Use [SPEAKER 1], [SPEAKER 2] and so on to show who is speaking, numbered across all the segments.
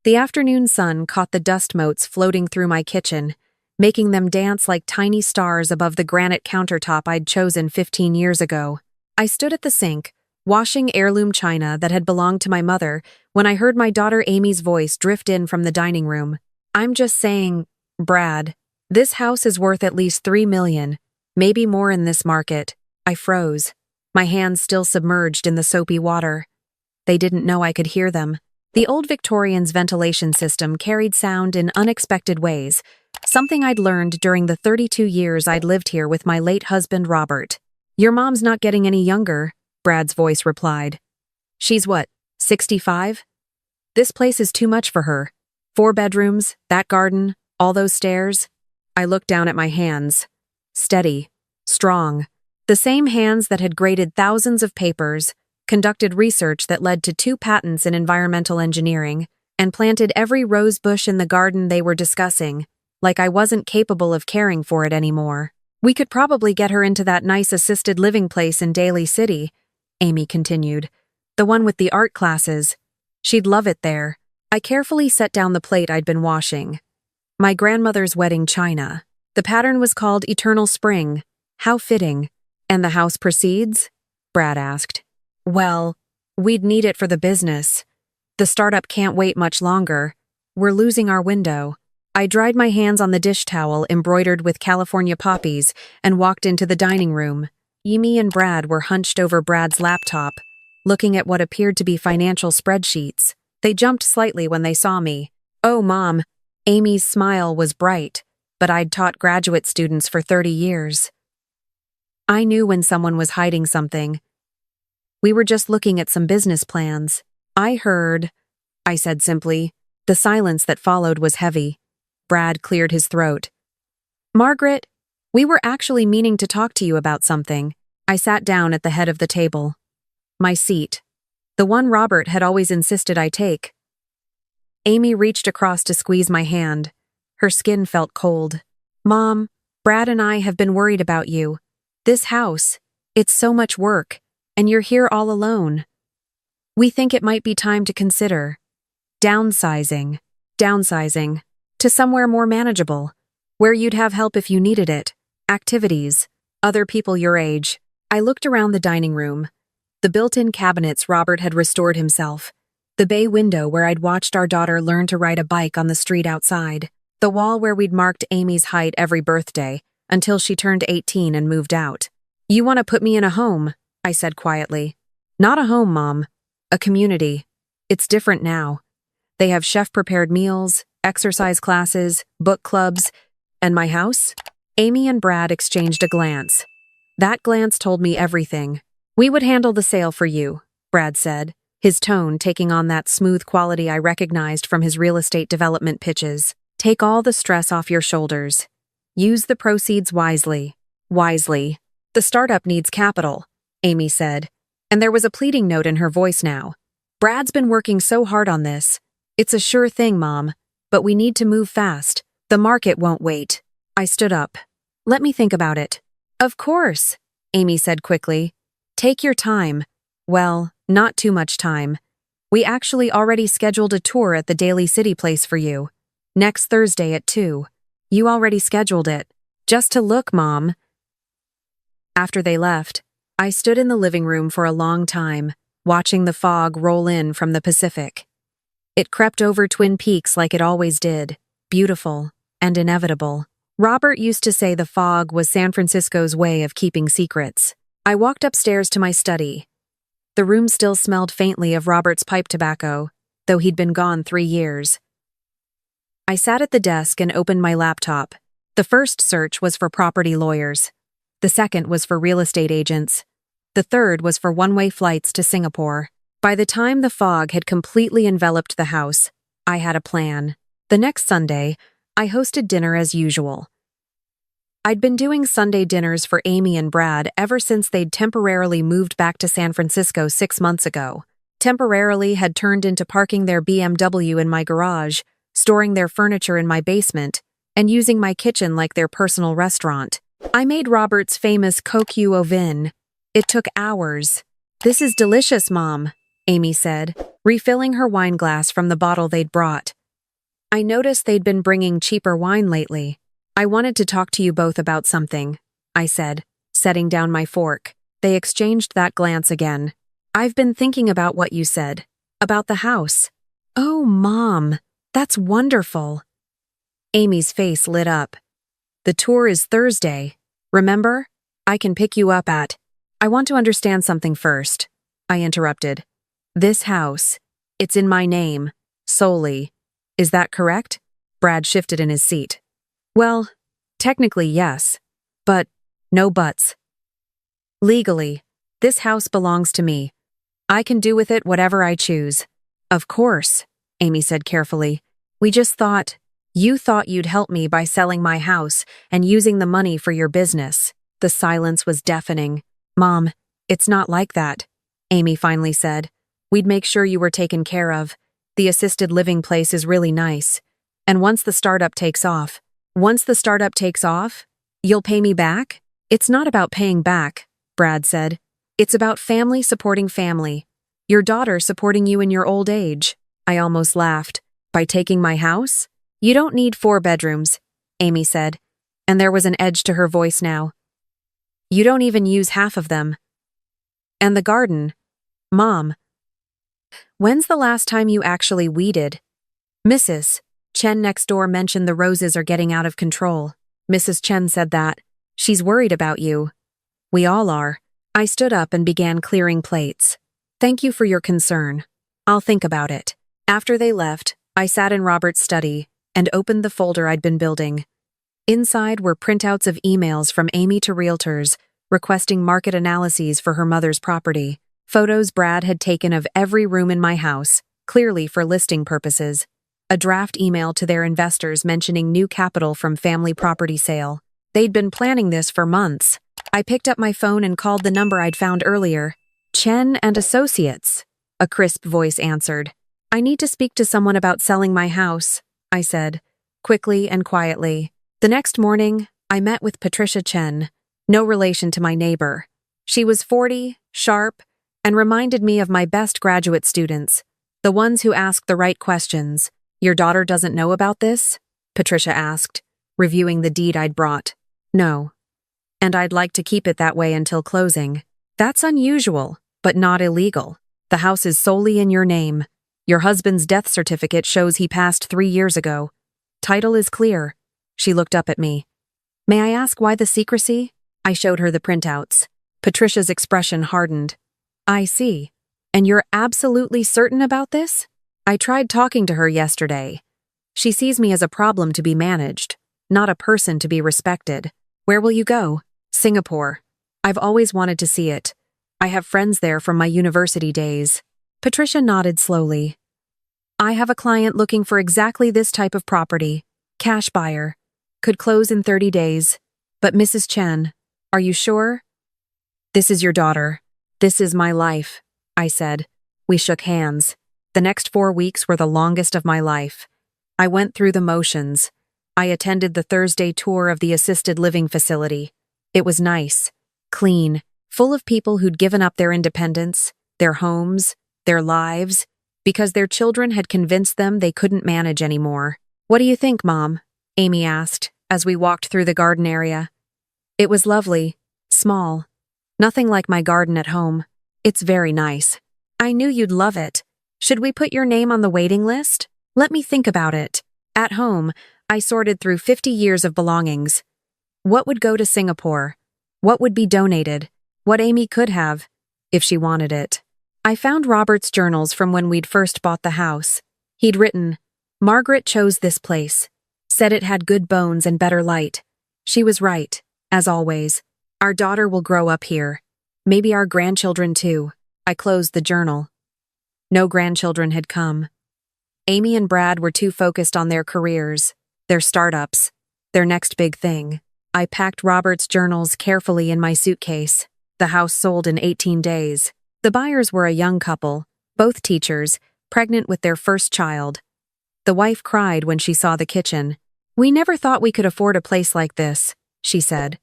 [SPEAKER 1] The afternoon sun caught the dust motes floating through my kitchen, making them dance like tiny stars above the granite countertop I'd chosen 15 years ago. I stood at the sink, washing heirloom china that had belonged to my mother, when I heard my daughter Amy's voice drift in from the dining room. "I'm just saying, Brad, this house is worth at least $3 million, maybe more in this market." I froze, my hands still submerged in the soapy water. They didn't know I could hear them. The old Victorian's ventilation system carried sound in unexpected ways, something I'd learned during the 32 years I'd lived here with my late husband, Robert. "Your mom's not getting any younger," Brad's voice replied. "She's what, 65? This place is too much for her. 4 bedrooms, that garden, all those stairs." I looked down at my hands. Steady, strong. The same hands that had graded thousands of papers, conducted research that led to 2 patents in environmental engineering, and planted every rose bush in the garden they were discussing, like I wasn't capable of caring for it anymore. "We could probably get her into that nice assisted living place in Daly City," Amy continued. "The one with the art classes. She'd love it there." I carefully set down the plate I'd been washing. My grandmother's wedding china. The pattern was called Eternal Spring. How fitting. "And the house proceeds?" Brad asked. "Well, we'd need it for the business. The startup can't wait much longer. We're losing our window." I dried my hands on the dish towel embroidered with California poppies and walked into the dining room. Amy and Brad were hunched over Brad's laptop, looking at what appeared to be financial spreadsheets. They jumped slightly when they saw me. "Oh, Mom." Amy's smile was bright, but I'd taught graduate students for 30 years. I knew when someone was hiding something. "We were just looking at some business plans." "I heard," I said simply. The silence that followed was heavy. Brad cleared his throat. "Margaret, we were actually meaning to talk to you about something." I sat down at the head of the table. My seat. The one Robert had always insisted I take. Amy reached across to squeeze my hand. Her skin felt cold. "Mom, Brad and I have been worried about you. This house, it's so much work, and you're here all alone. We think it might be time to consider downsizing to somewhere more manageable, where you'd have help if you needed it, activities, other people your age." I looked around the dining room. The built-in cabinets Robert had restored himself. The bay window where I'd watched our daughter learn to ride a bike on the street outside. The wall where we'd marked Amy's height every birthday, until she turned 18 and moved out. "You want to put me in a home," I said quietly. "Not a home, Mom. A community. It's different now. They have chef-prepared meals, exercise classes, book clubs, and my house?" Amy and Brad exchanged a glance. That glance told me everything. "We would handle the sale for you," Brad said, his tone taking on that smooth quality I recognized from his real estate development pitches. "Take all the stress off your shoulders. Use the proceeds wisely." Wisely. "The startup needs capital," Amy said, and there was a pleading note in her voice now. "Brad's been working so hard on this. It's a sure thing, Mom, but we need to move fast. The market won't wait." I stood up. "Let me think about it." "Of course," Amy said quickly. "Take your time." "Well, not too much time. We actually already scheduled a tour at the Daly City place for you. Next Thursday at 2. You already scheduled it. Just to look, Mom." After they left, I stood in the living room for a long time, watching the fog roll in from the Pacific. It crept over Twin Peaks like it always did, beautiful and inevitable. Robert used to say the fog was San Francisco's way of keeping secrets. I walked upstairs to my study. The room still smelled faintly of Robert's pipe tobacco, though he'd been gone 3 years. I sat at the desk and opened my laptop. The first search was for property lawyers. The second was for real estate agents. The third was for one-way flights to Singapore. By the time the fog had completely enveloped the house, I had a plan. The next Sunday, I hosted dinner as usual. I'd been doing Sunday dinners for Amy and Brad ever since they'd temporarily moved back to San Francisco 6 months ago. Temporarily had turned into parking their BMW in my garage, storing their furniture in my basement, and using my kitchen like their personal restaurant. I made Robert's famous coq au vin. It took hours. "This is delicious, Mom," Amy said, refilling her wine glass from the bottle they'd brought. I noticed they'd been bringing cheaper wine lately. I wanted to talk to you both about something, I said, setting down my fork. They exchanged that glance again. I've been thinking about what you said. About the house. Oh, Mom, that's wonderful. Amy's face lit up. The tour is Thursday. Remember? I can pick you up at… I want to understand something first, I interrupted. This house, it's in my name, solely. Is that correct? Brad shifted in his seat. Well, technically yes, but no buts. Legally, this house belongs to me. I can do with it whatever I choose. Of course, Amy said carefully. We just thought… You thought you'd help me by selling my house and using the money for your business. The silence was deafening. Mom, it's not like that, Amy finally said. We'd make sure you were taken care of. The assisted living place is really nice. And once the startup takes off, you'll pay me back? It's not about paying back, Brad said. It's about family supporting family. Your daughter supporting you in your old age. I almost laughed. By taking my house? You don't need 4 bedrooms, Amy said, and there was an edge to her voice now. You don't even use half of them. And the garden. Mom, when's the last time you actually weeded? Mrs. Chen next door mentioned the roses are getting out of control. Mrs. Chen said that. She's worried about you. We all are. I stood up and began clearing plates. Thank you for your concern. I'll think about it. After they left, I sat in Robert's study and opened the folder I'd been building. Inside were printouts of emails from Amy to realtors requesting market analyses for her mother's property, photos Brad had taken of every room in my house, clearly for listing purposes, a draft email to their investors mentioning new capital from family property sale. They'd been planning this for months. I picked up my phone and called the number I'd found earlier. Chen and Associates, a crisp voice answered. I need to speak to someone about selling my house, I said, quickly and quietly. The next morning, I met with Patricia Chen, no relation to my neighbor. She was 40, sharp, and reminded me of my best graduate students, the ones who ask the right questions. Your daughter doesn't know about this? Patricia asked, reviewing the deed I'd brought. No. And I'd like to keep it that way until closing. That's unusual, but not illegal. The house is solely in your name. Your husband's death certificate shows he passed 3 years ago. Title is clear. She looked up at me. May I ask why the secrecy? I showed her the printouts. Patricia's expression hardened. I see. And you're absolutely certain about this? I tried talking to her yesterday. She sees me as a problem to be managed, not a person to be respected. Where will you go? Singapore. I've always wanted to see it. I have friends there from my university days. Patricia nodded slowly. I have a client looking for exactly this type of property. Cash buyer. Could close in 30 days. But Mrs. Chen, are you sure? This is your daughter. This is my life, I said. We shook hands. The next 4 weeks were the longest of my life. I went through the motions. I attended the Thursday tour of the assisted living facility. It was nice, clean, full of people who'd given up their independence, their homes, their lives, because their children had convinced them they couldn't manage anymore. What do you think, Mom? Amy asked, as we walked through the garden area. It was lovely, small. Nothing like my garden at home. It's very nice. I knew you'd love it. Should we put your name on the waiting list? Let me think about it. At home, I sorted through 50 years of belongings. What would go to Singapore? What would be donated? What Amy could have, if she wanted it. I found Robert's journals from when we'd first bought the house. He'd written, Margaret chose this place. Said it had good bones and better light. She was right, as always. Our daughter will grow up here. Maybe our grandchildren too. I closed the journal. No grandchildren had come. Amy and Brad were too focused on their careers, their startups, their next big thing. I packed Robert's journals carefully in my suitcase. The house sold in 18 days. The buyers were a young couple, both teachers, pregnant with their first child. The wife cried when she saw the kitchen. We never thought we could afford a place like this, she said.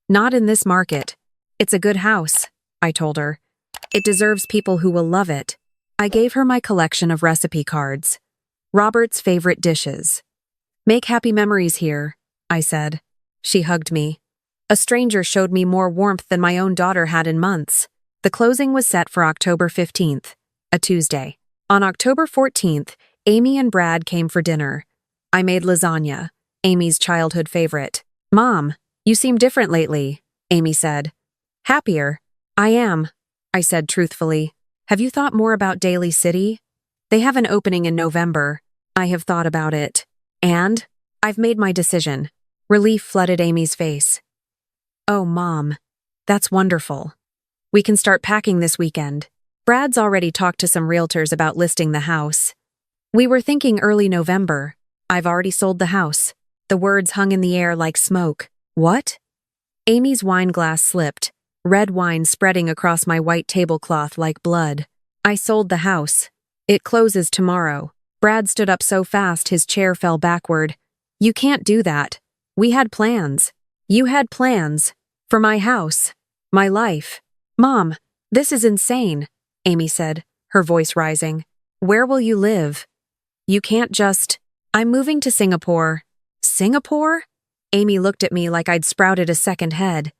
[SPEAKER 1] Not in this market. It's a good house, I told her. It deserves people who will love it. I gave her my collection of recipe cards. Robert's favorite dishes. Make happy memories here, I said. She hugged me. A stranger showed me more warmth than my own daughter had in months. The closing was set for October 15th, a Tuesday. On October 14th, Amy and Brad came for dinner. I made lasagna, Amy's childhood favorite. Mom, you seem different lately, Amy said. Happier. I am, I said truthfully. Have you thought more about Daly City? They have an opening in November. I have thought about it. And? I've made my decision. Relief flooded Amy's face. Oh, Mom. That's wonderful. We can start packing this weekend. Brad's already talked to some realtors about listing the house. We were thinking early November. I've already sold the house. The words hung in the air like smoke. What? Amy's wine glass slipped, red wine spreading across my white tablecloth like blood. I sold the house. It closes tomorrow. Brad stood up so fast his chair fell backward. You can't do that. We had plans. You had plans. For my house. My life. Mom, this is insane, Amy said, her voice rising. Where will you live? You can't just… I'm moving to Singapore. Singapore? Amy looked at me like I'd sprouted a second head.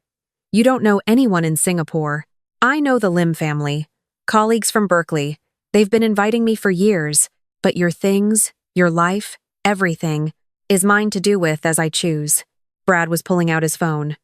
[SPEAKER 1] You don't know anyone in Singapore. I know the Lim family. Colleagues from Berkeley. They've been inviting me for years. But your things, your life, everything, is mine to do with as I choose. Brad was pulling out his phone.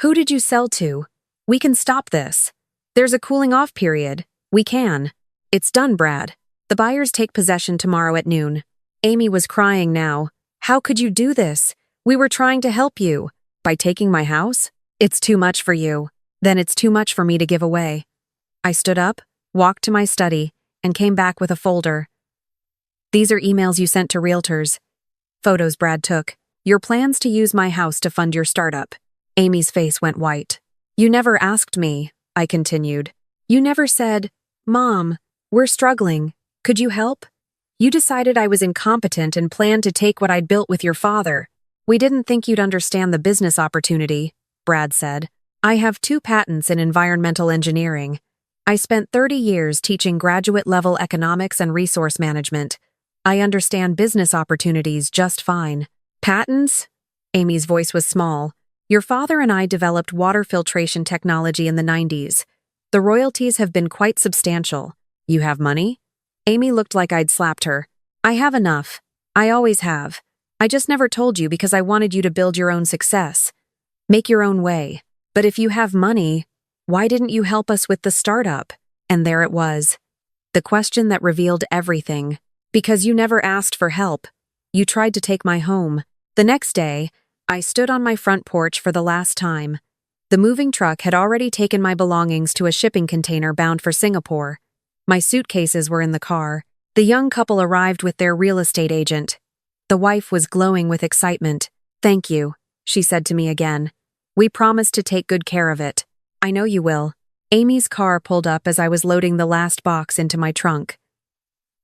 [SPEAKER 1] Who did you sell to? We can stop this. There's a cooling off period. We can. It's done, Brad. The buyers take possession tomorrow at noon. Amy was crying now. How could you do this? We were trying to help you. By taking my house? It's too much for you. Then it's too much for me to give away. I stood up, walked to my study, and came back with a folder. These are emails you sent to realtors. Photos Brad took. Your plans to use my house to fund your startup. Amy's face went white. You never asked me, I continued. You never said, Mom, we're struggling. Could you help? You decided I was incompetent and planned to take what I'd built with your father. We didn't think you'd understand the business opportunity, Brad said. I have 2 patents in environmental engineering. I spent 30 years teaching graduate-level economics and resource management. I understand business opportunities just fine. Patents? Amy's voice was small. Your father and I developed water filtration technology in the 90s. The royalties have been quite substantial. You have money? Amy looked like I'd slapped her. I have enough. I always have. I just never told you because I wanted you to build your own success. Make your own way. But if you have money, why didn't you help us with the startup? And there it was. The question that revealed everything. Because you never asked for help. You tried to take my home. The next day, I stood on my front porch for the last time. The moving truck had already taken my belongings to a shipping container bound for Singapore. My suitcases were in the car. The young couple arrived with their real estate agent. The wife was glowing with excitement. Thank you, she said to me again. We promised to take good care of it. I know you will. Amy's car pulled up as I was loading the last box into my trunk.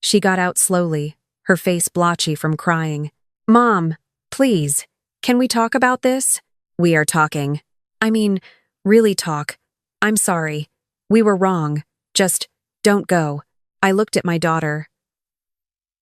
[SPEAKER 1] She got out slowly, her face blotchy from crying. Mom, please, can we talk about this? We are talking. I mean, really talk. I'm sorry. We were wrong. Just, don't go. I looked at my daughter.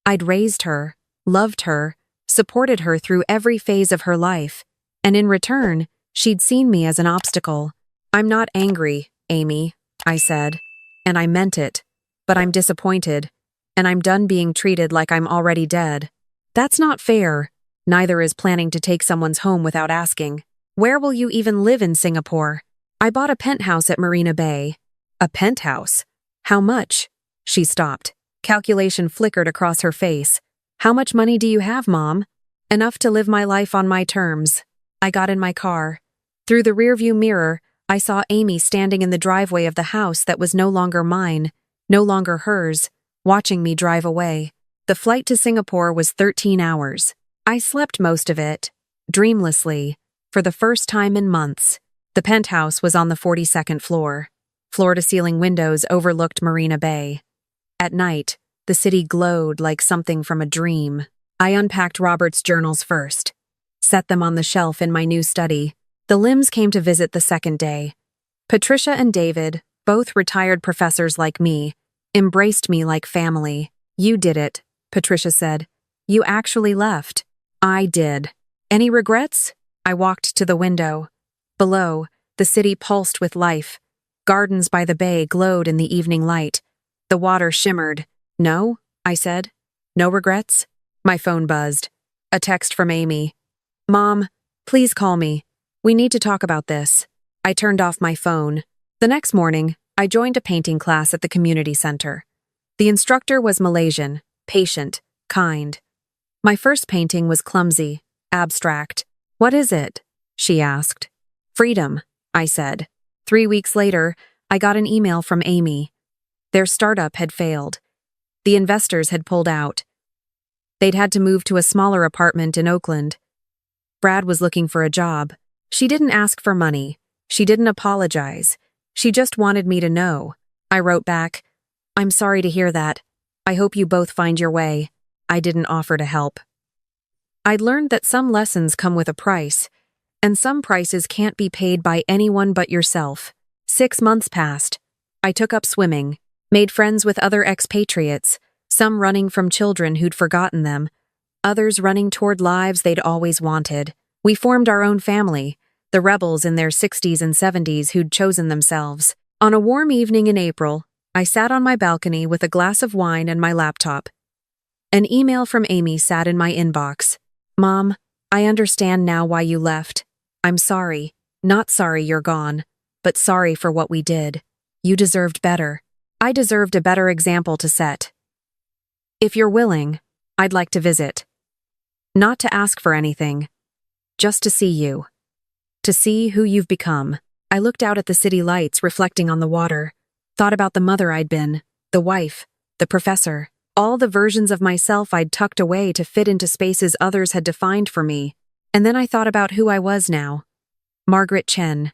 [SPEAKER 1] I'd raised her, loved her, supported her through every phase of her life, and in return, she'd seen me as an obstacle. I'm not angry, Amy, I said, and I meant it, but I'm disappointed, and I'm done being treated like I'm already dead. That's not fair. Neither is planning to take someone's home without asking. Where will you even live in Singapore? I bought a penthouse at Marina Bay. A penthouse? How much? She stopped. Calculation flickered across her face. How much money do you have, Mom? Enough to live my life on my terms. I got in my car. Through the rearview mirror, I saw Amy standing in the driveway of the house that was no longer mine, no longer hers, watching me drive away. The flight to Singapore was 13 hours. I slept most of it, dreamlessly, for the first time in months. The penthouse was on the 42nd floor. Floor-to-ceiling windows overlooked Marina Bay. At night, the city glowed like something from a dream. I unpacked Robert's journals first, set them on the shelf in my new study. The Lims came to visit the second day. Patricia and David, both retired professors like me, embraced me like family. You did it, Patricia said. You actually left. I did. Any regrets? I walked to the window. Below, the city pulsed with life. Gardens by the bay glowed in the evening light. The water shimmered. No, I said. No regrets? My phone buzzed. A text from Amy. Mom, please call me. We need to talk about this. I turned off my phone. The next morning, I joined a painting class at the community center. The instructor was Malaysian, patient, kind. My first painting was clumsy, abstract. What is it? She asked. Freedom, I said. 3 weeks later, I got an email from Amy. Their startup had failed. The investors had pulled out. They'd had to move to a smaller apartment in Oakland. Brad was looking for a job. She didn't ask for money. She didn't apologize. She just wanted me to know. I wrote back, I'm sorry to hear that. I hope you both find your way. I didn't offer to help. I'd learned that some lessons come with a price, and some prices can't be paid by anyone but yourself. 6 months passed. I took up swimming, made friends with other expatriates, some running from children who'd forgotten them, others running toward lives they'd always wanted. We formed our own family, the rebels in their 60s and 70s who'd chosen themselves. On a warm evening in April, I sat on my balcony with a glass of wine and my laptop. An email from Amy sat in my inbox. Mom, I understand now why you left. I'm sorry. Not sorry you're gone, but sorry for what we did. You deserved better. I deserved a better example to set. If you're willing, I'd like to visit. Not to ask for anything, just to see you. To see who you've become. I looked out at the city lights reflecting on the water, thought about the mother I'd been, the wife, the professor, all the versions of myself I'd tucked away to fit into spaces others had defined for me. And then I thought about who I was now. Margaret Chen.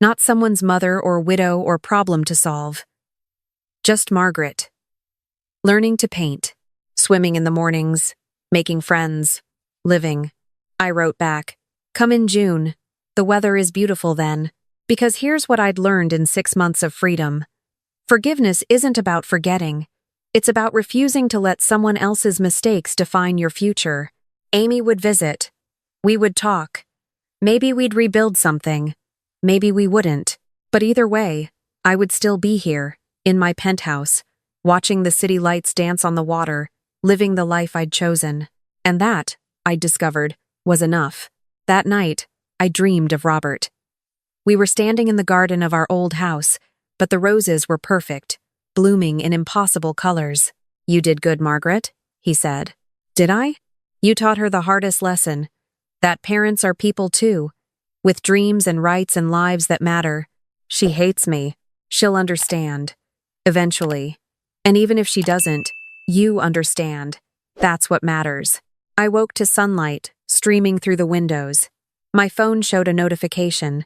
[SPEAKER 1] Not someone's mother or widow or problem to solve. Just Margaret. Learning to paint, swimming in the mornings, making friends, living. I wrote back, come in June. The weather is beautiful then. Because here's what I'd learned in 6 months of freedom. Forgiveness isn't about forgetting. It's about refusing to let someone else's mistakes define your future. Amy would visit. We would talk. Maybe we'd rebuild something. Maybe we wouldn't. But either way, I would still be here, in my penthouse, watching the city lights dance on the water, living the life I'd chosen. And that, I'd discovered, was enough. That night, I dreamed of Robert. We were standing in the garden of our old house, but the roses were perfect, blooming in impossible colors. You did good, Margaret, he said. Did I? You taught her the hardest lesson, that parents are people too, with dreams and rights and lives that matter. She hates me. She'll understand. Eventually. And even if she doesn't, you understand. That's what matters. I woke to sunlight, streaming through the windows. My phone showed a notification.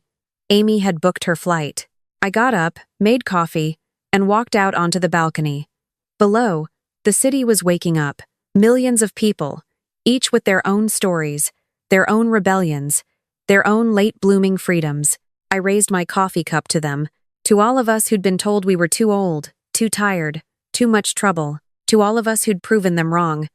[SPEAKER 1] Amy had booked her flight. I got up, made coffee, and walked out onto the balcony. Below, the city was waking up. Millions of people, each with their own stories, their own rebellions, their own late-blooming freedoms. I raised my coffee cup to them, to all of us who'd been told we were too old, too tired, too much trouble, to all of us who'd proven them wrong.